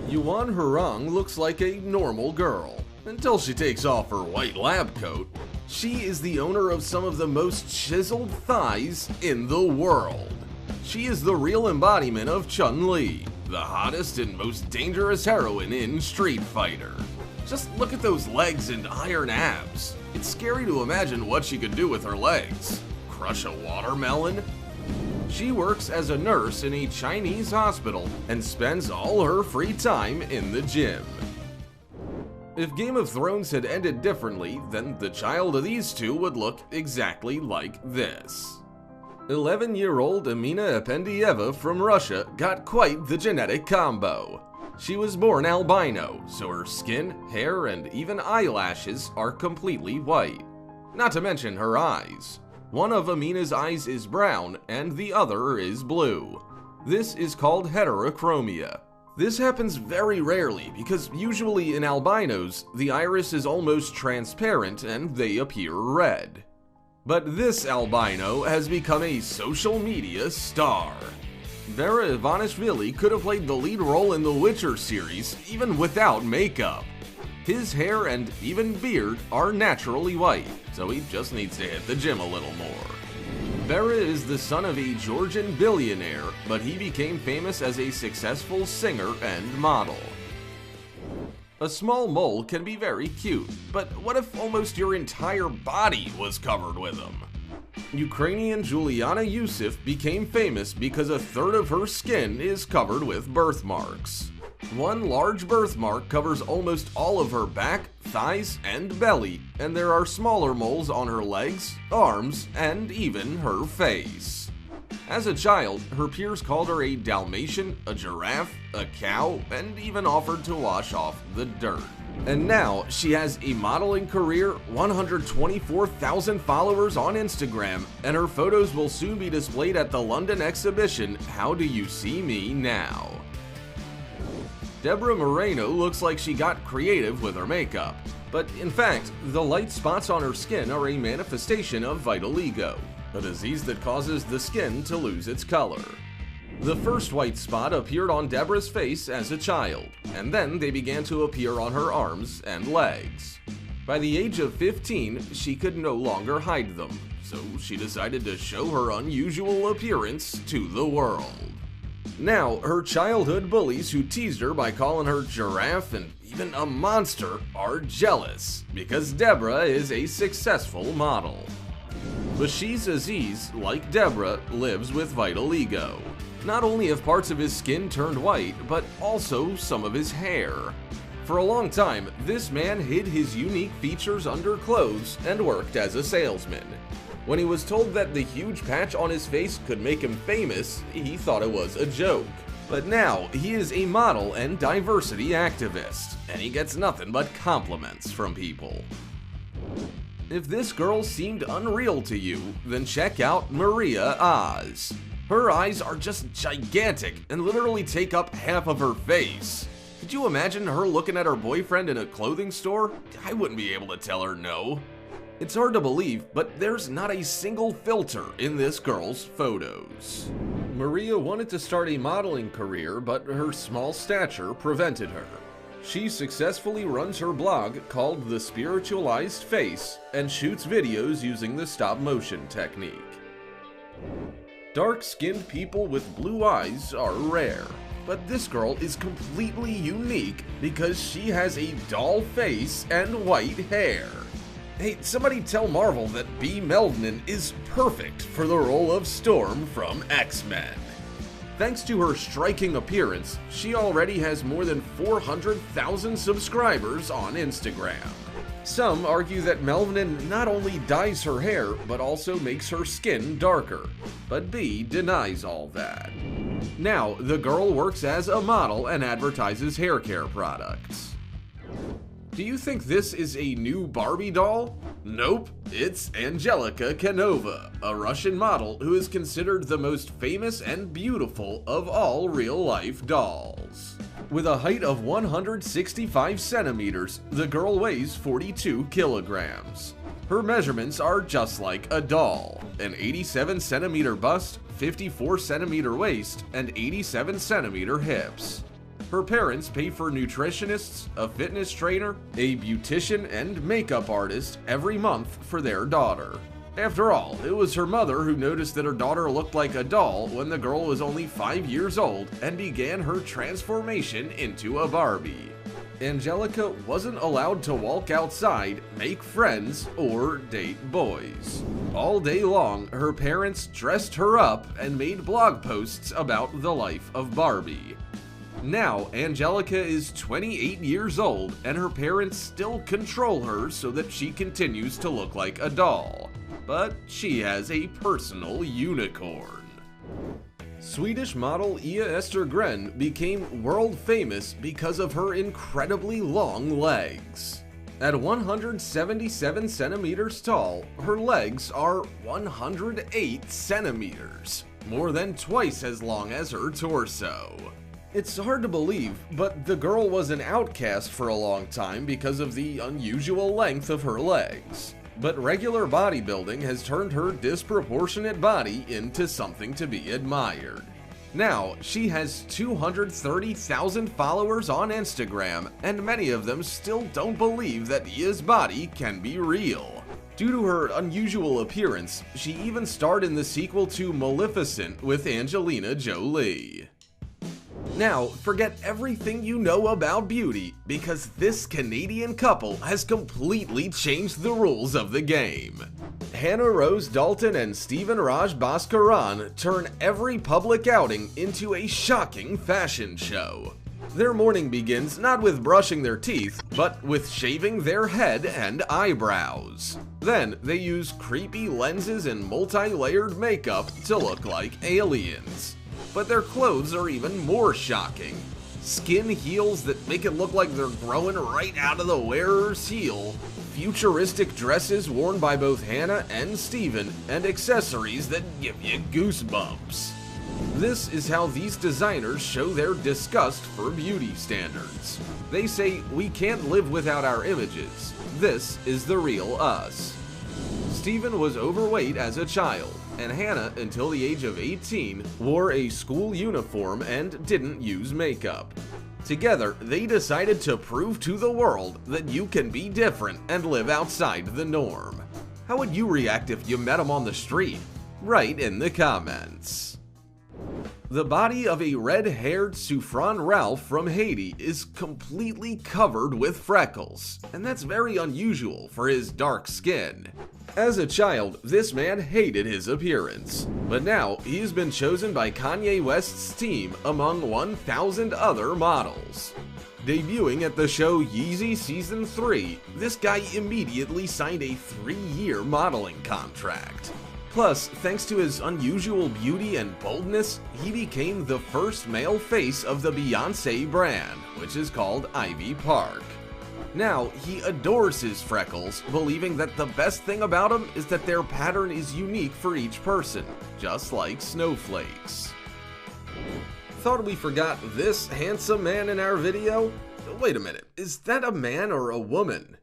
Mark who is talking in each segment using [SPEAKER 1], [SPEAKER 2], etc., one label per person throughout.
[SPEAKER 1] Yuan Hurang looks like a normal girl, until she takes off her white lab coat. She is the owner of some of the most chiseled thighs in the world. She is the real embodiment of Chun-Li, the hottest and most dangerous heroine in Street Fighter. Just look at those legs and iron abs. It's scary to imagine what she could do with her legs. Crush a watermelon? She works as a nurse in a Chinese hospital and spends all her free time in the gym. If Game of Thrones had ended differently, then the child of these two would look exactly like this. 11-year-old Amina Apendieva from Russia got quite the genetic combo. She was born albino, so her skin, hair, and even eyelashes are completely white. Not to mention her eyes. One of Amina's eyes is brown, and the other is blue. This is called heterochromia. This happens very rarely because usually in albinos, the iris is almost transparent and they appear red. But this albino has become a social media star. Vera Ivanishvili could have played the lead role in the Witcher series even without makeup. His hair and even beard are naturally white, so he just needs to hit the gym a little more. Vera is the son of a Georgian billionaire, but he became famous as a successful singer and model. A small mole can be very cute, but what if almost your entire body was covered with them? Ukrainian Juliana Yusuf became famous because a third of her skin is covered with birthmarks. One large birthmark covers almost all of her back, thighs, and belly, and there are smaller moles on her legs, arms, and even her face. As a child, her peers called her a Dalmatian, a giraffe, a cow, and even offered to wash off the dirt. And now, she has a modeling career, 124,000 followers on Instagram, and her photos will soon be displayed at the London exhibition How Do You See Me Now? Deborah Moreno looks like she got creative with her makeup, but in fact, the light spots on her skin are a manifestation of vitiligo, a disease that causes the skin to lose its color. The first white spot appeared on Deborah's face as a child, and then they began to appear on her arms and legs. By the age of 15, she could no longer hide them, so she decided to show her unusual appearance to the world. Now, her childhood bullies who teased her by calling her giraffe and even a monster are jealous, because Deborah is a successful model. Bashiz Aziz, like Deborah, lives with vitiligo. Not only have parts of his skin turned white, but also some of his hair. For a long time, this man hid his unique features under clothes and worked as a salesman. When he was told that the huge patch on his face could make him famous, he thought it was a joke. But now, he is a model and diversity activist, and he gets nothing but compliments from people. If this girl seemed unreal to you, then check out Maria Oz. Her eyes are just gigantic and literally take up half of her face. Could you imagine her looking at her boyfriend in a clothing store? I wouldn't be able to tell her no. It's hard to believe, but there's not a single filter in this girl's photos. Maria wanted to start a modeling career, but her small stature prevented her. She successfully runs her blog called The Spiritualized Face and shoots videos using the stop-motion technique. Dark-skinned people with blue eyes are rare, but this girl is completely unique because she has a doll face and white hair. Hey, somebody tell Marvel that Bea Meldnin is perfect for the role of Storm from X-Men. Thanks to her striking appearance, she already has more than 400,000 subscribers on Instagram. Some argue that Meldnin not only dyes her hair, but also makes her skin darker, but Bea denies all that. Now, the girl works as a model and advertises hair care products. Do you think this is a new Barbie doll? Nope, it's Angelica Canova, a Russian model who is considered the most famous and beautiful of all real-life dolls. With a height of 165 centimeters, the girl weighs 42 kilograms. Her measurements are just like a doll, an 87 centimeter bust, 54 centimeter waist, and 87 centimeter hips. Her parents pay for nutritionists, a fitness trainer, a beautician, and makeup artist every month for their daughter. After all, it was her mother who noticed that her daughter looked like a doll when the girl was only 5 years old and began her transformation into a Barbie. Angelica wasn't allowed to walk outside, make friends, or date boys. All day long, her parents dressed her up and made blog posts about the life of Barbie. Now, Angelica is 28 years old and her parents still control her so that she continues to look like a doll. But she has a personal unicorn. Swedish model Ia Östergren became world famous because of her incredibly long legs. At 177 centimeters tall, her legs are 108 centimeters, more than twice as long as her torso. It's hard to believe, but the girl was an outcast for a long time because of the unusual length of her legs. But regular bodybuilding has turned her disproportionate body into something to be admired. Now, she has 230,000 followers on Instagram, and many of them still don't believe that Ia's body can be real. Due to her unusual appearance, she even starred in the sequel to Maleficent with Angelina Jolie. Now, forget everything you know about beauty, because this Canadian couple has completely changed the rules of the game. Hannah Rose Dalton and Stephen Raj Bhaskaran turn every public outing into a shocking fashion show. Their morning begins not with brushing their teeth, but with shaving their head and eyebrows. Then, they use creepy lenses and multi-layered makeup to look like aliens. But their clothes are even more shocking. Skin heels that make it look like they're growing right out of the wearer's heel, futuristic dresses worn by both Hannah and Steven, and accessories that give you goosebumps. This is how these designers show their disgust for beauty standards. They say, "We can't live without our images. This is the real us." Steven was overweight as a child, and Hannah, until the age of 18, wore a school uniform and didn't use makeup. Together, they decided to prove to the world that you can be different and live outside the norm. How would you react if you met them on the street? Write in the comments. The body of a red-haired Soufran Ralph from Haiti is completely covered with freckles, and that's very unusual for his dark skin. As a child, this man hated his appearance, but now he's been chosen by Kanye West's team among 1,000 other models. Debuting at the show Yeezy Season 3, this guy immediately signed a 3-year modeling contract. Plus, thanks to his unusual beauty and boldness, he became the first male face of the Beyoncé brand, which is called Ivy Park. Now, he adores his freckles, believing that the best thing about them is that their pattern is unique for each person, just like snowflakes. Thought we forgot this handsome man in our video? Wait a minute, is that a man or a woman?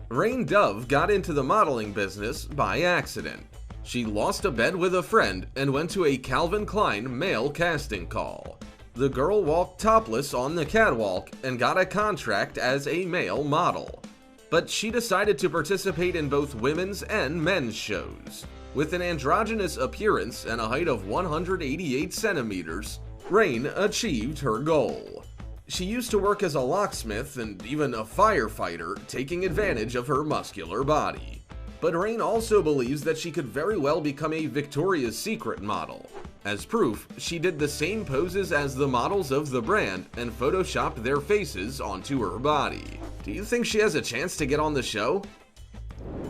[SPEAKER 1] Rain Dove got into the modeling business by accident. She lost a bet with a friend and went to a Calvin Klein male casting call. The girl walked topless on the catwalk and got a contract as a male model. But she decided to participate in both women's and men's shows. With an androgynous appearance and a height of 188 centimeters, Rain achieved her goal. She used to work as a locksmith and even a firefighter, taking advantage of her muscular body. But Rain also believes that she could very well become a Victoria's Secret model. As proof, she did the same poses as the models of the brand and photoshopped their faces onto her body. Do you think she has a chance to get on the show?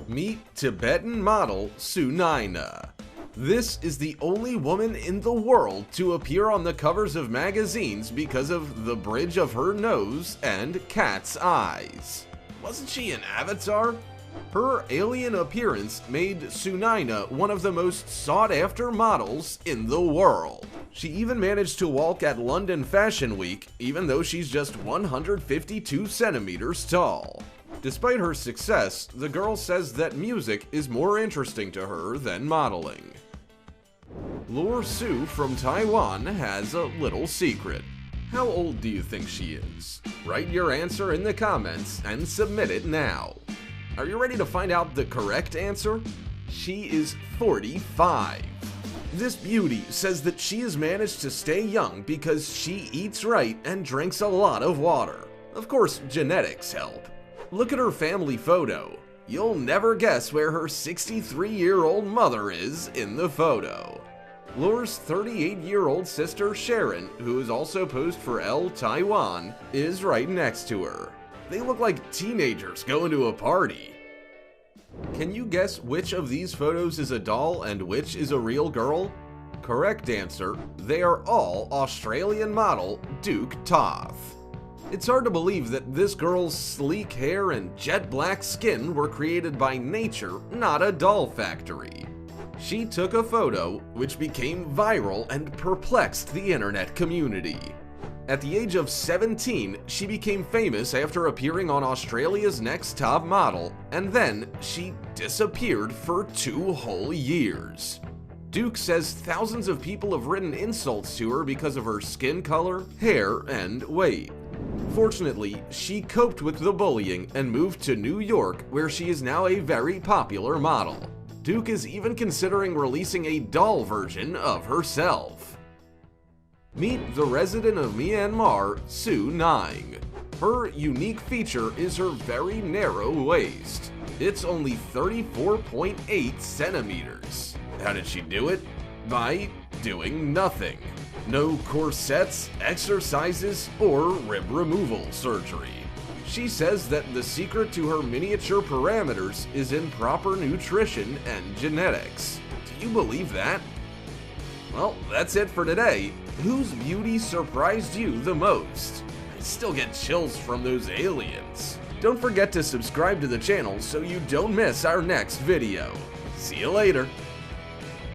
[SPEAKER 1] Meet Tibetan model Sunaina. This is the only woman in the world to appear on the covers of magazines because of the bridge of her nose and cat's eyes. Wasn't she an avatar? Her alien appearance made Sunaina one of the most sought-after models in the world. She even managed to walk at London Fashion Week, even though she's just 152 centimeters tall. Despite her success, the girl says that music is more interesting to her than modeling. Lure Su from Taiwan has a little secret. How old do you think she is? Write your answer in the comments and submit it now. Are you ready to find out the correct answer? She is 45. This beauty says that she has managed to stay young because she eats right and drinks a lot of water. Of course, genetics help. Look at her family photo. You'll never guess where her 63-year-old mother is in the photo. Laura's 38-year-old sister Sharon, who is also posed for Elle Taiwan, is right next to her. They look like teenagers going to a party. Can you guess which of these photos is a doll and which is a real girl? Correct answer, they are all Australian model Duke Toth. It's hard to believe that this girl's sleek hair and jet black skin were created by nature, not a doll factory. She took a photo which became viral and perplexed the internet community. At the age of 17, she became famous after appearing on Australia's Next Top Model, and then she disappeared for 2 whole years. Duke says thousands of people have written insults to her because of her skin color, hair, and weight. Fortunately, she coped with the bullying and moved to New York, where she is now a very popular model. Duke is even considering releasing a doll version of herself. Meet the resident of Myanmar, Su Nang. Her unique feature is her very narrow waist. It's only 34.8 centimeters. How did she do it? By doing nothing. No corsets, exercises, or rib removal surgery. She says that the secret to her miniature parameters is in proper nutrition and genetics. Do you believe that? Well, that's it for today. Whose beauty surprised you the most? I still get chills from those aliens. Don't forget to subscribe to the channel so you don't miss our next video. See you later.